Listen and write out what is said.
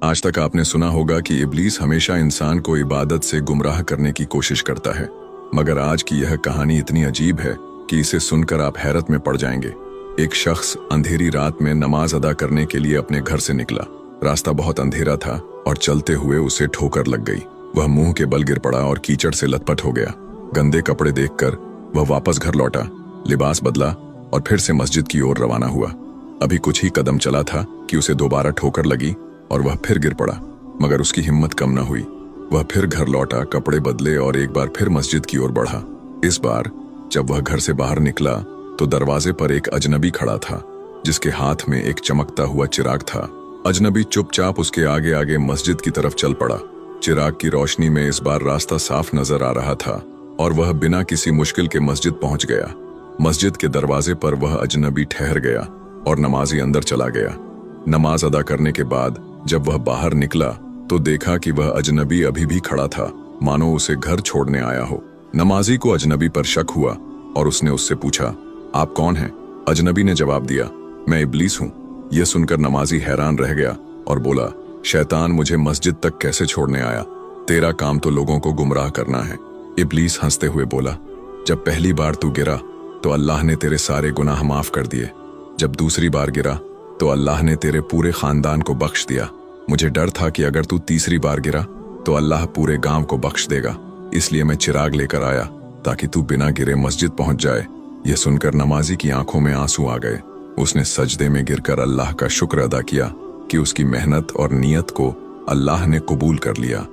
आज तक आपने सुना होगा कि इब्लीस हमेशा इंसान को इबादत से गुमराह करने की कोशिश करता है, मगर आज की यह कहानी इतनी अजीब है कि इसे सुनकर आप हैरत में पड़ जाएंगे। एक शख्स अंधेरी रात में नमाज अदा करने के लिए अपने घर से निकला। रास्ता बहुत अंधेरा था और चलते हुए उसे ठोकर लग गई। वह मुंह के बल गिर पड़ा और कीचड़ से लथपथ हो गया। गंदे कपड़े देखकर वह वापस घर लौटा, लिबास बदला और फिर से मस्जिद की ओर रवाना हुआ। अभी कुछ ही कदम चला था कि उसे दोबारा ठोकर लगी और वह फिर गिर पड़ा, मगर उसकी हिम्मत कम न हुई। वह फिर घर लौटा, कपड़े बदले और एक बार फिर मस्जिद की ओर बढ़ा। इस बार जब वह घर से बाहर निकला तो दरवाजे पर एक अजनबी खड़ा था, जिसके हाथ में एक चमकता हुआ चिराग था। अजनबी चुपचाप उसके आगे आगे मस्जिद की तरफ चल पड़ा। चिराग की रोशनी में इस बार रास्ता साफ नजर आ रहा था और वह बिना किसी मुश्किल के मस्जिद पहुंच गया। मस्जिद के दरवाजे पर वह अजनबी ठहर गया और नमाजी अंदर चला गया। नमाज अदा करने के बाद जब वह बाहर निकला तो देखा कि वह अजनबी अभी भी खड़ा था, मानो उसे घर छोड़ने आया हो। नमाजी को अजनबी पर शक हुआ और उसने उससे पूछा, आप कौन हैं? अजनबी ने जवाब दिया, मैं इब्लीस हूं। यह सुनकर नमाजी हैरान रह गया और बोला, शैतान मुझे मस्जिद तक कैसे छोड़ने आया? तेरा काम तो लोगों को गुमराह करना है। इब्लीस हंसते हुए बोला, जब पहली बार तू गिरा तो अल्लाह ने तेरे सारे गुनाह माफ कर दिए। जब दूसरी बार गिरा तो अल्लाह ने तेरे पूरे खानदान को बख्श दिया। मुझे डर था कि अगर तू तीसरी बार गिरा तो अल्लाह पूरे गांव को बख्श देगा, इसलिए मैं चिराग लेकर आया ताकि तू बिना गिरे मस्जिद पहुंच जाए। यह सुनकर नमाजी की आंखों में आंसू आ गए। उसने सजदे में गिरकर अल्लाह का शुक्र अदा किया कि उसकी मेहनत और नियत को अल्लाह ने कबूल कर लिया।